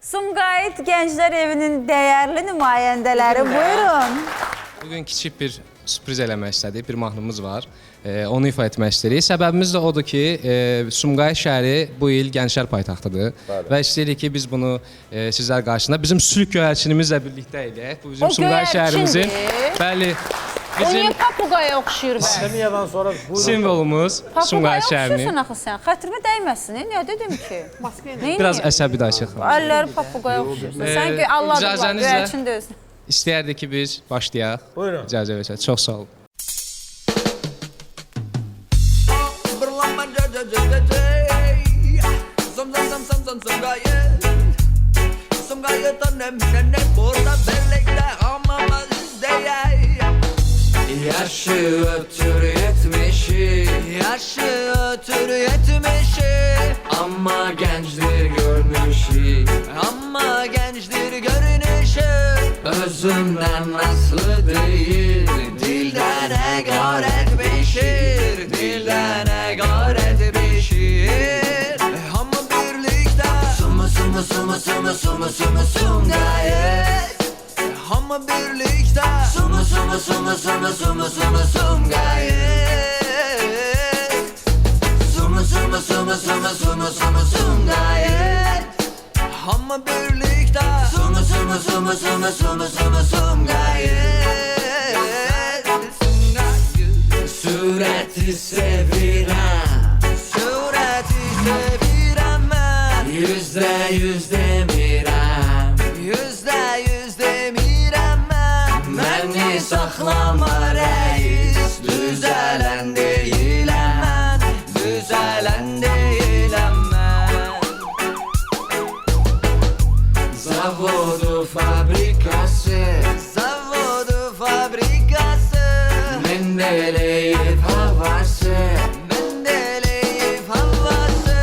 Sumqayıt Gənclər Evinin dəyərli nümayəndələri, buyurun. Bugün kiçik bir sürpriz eləmək istədik, bir mahnımız var. Onu ifa etmək istəyirik. Səbəbimiz də odur ki, Sumqayıt şəhəri bu il Gənclər paytaxtıdır. Və istəyirik ki, biz bunu sizlər qarşısında bizim sülh göyərçinimizlə birlikdə eləyək. Bu bizim Sumqayıt şəhərimizin. Bəli. O niyə papuqaya oxşuyur bə? Semiyadan sonra simvolumuz Sumqayıt şəhərinin. Papuqaya oxşuyursan axı sən, xətrimə dəyməsin, nə dedim ki? Biraz əsəbi də açıq. Əlləri papuqaya oxşuyursan, sən ki Allah'ın var, göyərçin də özün. İstəyərdik ki, biz başlayaq. Buyurun. İcazə versək, çox sağ olun. Yaşı ötür yetmişi, yaşı ötür yetmişi, ama gençtir görünüşü, ama gençtir görünüşü. Özünden nasıl değil, dilden egaret pişir, dilden egaret pişir. Ama birlikte sumu sumu sumu sumu sumu sumu Sumqayıt. Ama birlikte sumu sumu sumu sumu sumu sumu Sumqayıt. Sumu sumu sumu sumu sumu sumu Sumqayıt. Ama birlikte sumu sumu sumu sumu sumu sumu Sumqayıt. Sureti sevirem, sureti sevirem ben. %100 demirem, %100 demirem ben. Beni saklama reis, düzelen değilim ben, düzelen değilim ben. Zavodu fabrikası, zavodu fabrikası. Mendeleyip havası, mendeleyip havası.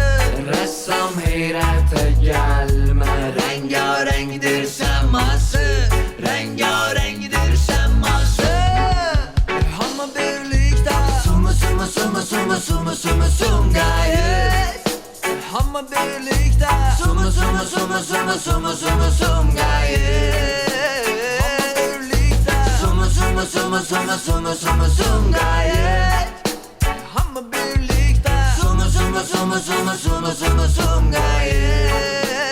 Ressam heyrete gelme, rengarenktir seması, rengarenktir seması. Ama birlikte sumu sumu sumu sumu sumu sumu Sumqayıt. Ama birlikte sumu sumu sumu sumu sumu sumu Sumqayıt. Ama birlikte sumu sumu sumu sumu sumu sumu Sumqayıt. Ama birlikte sumu sumu sumu sumu sumu sumu Sumqayıt.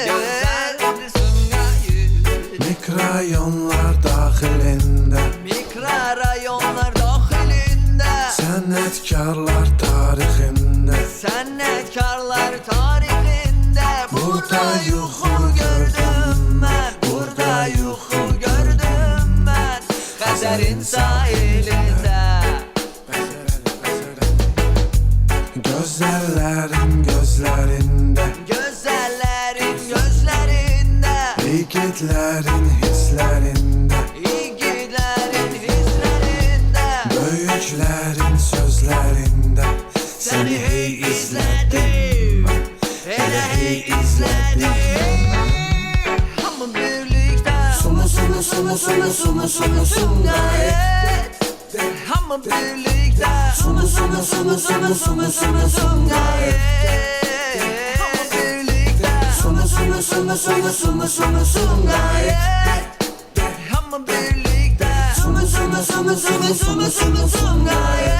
Güzeldir Sumqayıt. Mikrorayonlar daxilində, Mikrorayonlar dahilinde, sənətkarlar tarixində. sənətkarlar tarixində. Burada yuxu gördüm mən, burada yuxu gördüm mən. Xəzərin sahilində. Gözəllərin gözlərində, Gözəllərin gözlərində, yiğitlərin hisslərində, igidlərin hisslərində. böyüklərin sözlərində. Səni hey izlədim, elə hey izlədim. Amma birlikdə Sumu sumu sumu sumu sumu sumu Sumqayıt. Amma birlikdə Sumu sumu sumu sumu sumu sumu Sumqayıt. Amma birlikdə Sumu sumu sumu sumu sumu sumu Sumqayıt. Amma birlikdə Sumu sumu sumu sumu sumu sumu Sumqayıt.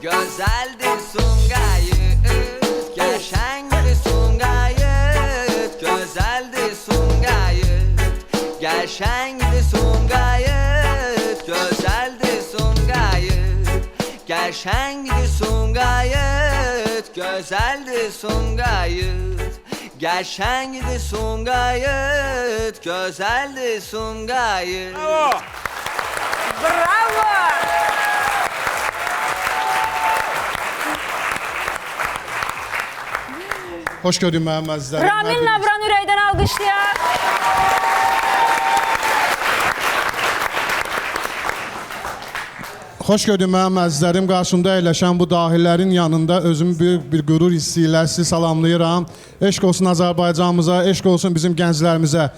Gözəldir Sumqayıt, qəşəngdir Sumqayıt. Gözəldir Sumqayıt, qəşəngdir Sumqayıt. Gözəldir Sumqayıt, qəşəngdir Sumqayıt. Gözəldir Sumqayıt, qəşəngdir Sumqayıt. Gözəldir Sumqayıt. Bravo! Xoş gördük mənim əzizlərim. Ramil Nabran ürəkdən alqışlayaq. Xoş gördük mənim əzizlərim. Qarşımda əyləşən bu dahillərin yanında özümü böyük bir qürur hissi ilə sizi salamlayıram. Eşq olsun Azərbaycanımıza, eşq olsun bizim gənclərimizə.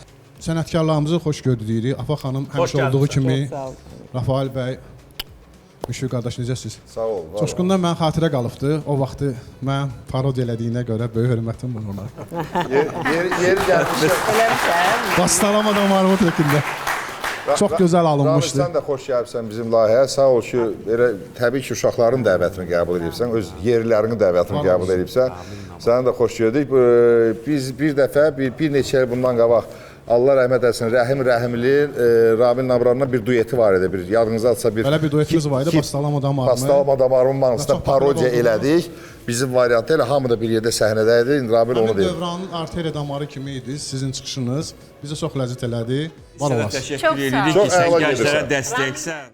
Sənətkarlarımızı xoş gördük deyirik. Afa xanım həmişə olduğu kimi, Rafael bəy Müşfiq qardaş necəsiz? Sağ ol. var ol. Coşqundan mən xatirə qalıbdı. O vaxtı mən parodiya elədiyinə görə böyük hörmətim var ona. Yeri gəlmişəm. Bastalamadan var tökündə. Çox gözəl alınmışdı. Sən də xoş gəlibsən bizim layihəyə. Sağ ol ki, elə təbii ki, uşaqların dəvətini qəbul edibsən, öz yerlilərinin dəvətini qəbul edibsən. Səni də xoş gördük. Biz bir dəfə, bir neçə il bundan qabaq Allah rəhmət etsin, Rəhim Rəhimli, Rabin Nabranla bir dueti var idi. Bir yadınızdadsa bir Belə bir duetimiz var idi. Bastalama damarımı. Bastalama damarımın mahnısında parodiya elədik. Bizim variantı elə hamı da bir yerdə səhnədə idi. İndi Rabin onu deyir. Dövranın arteriya damarı kimi idi sizin çıxışınız. Bizə çox ləzzət elədi. Var Sənə olasın. təşəkkür Çox sağ ol. edirik Çox ki, sən əla gənclərə gedirsən. dəstəksən.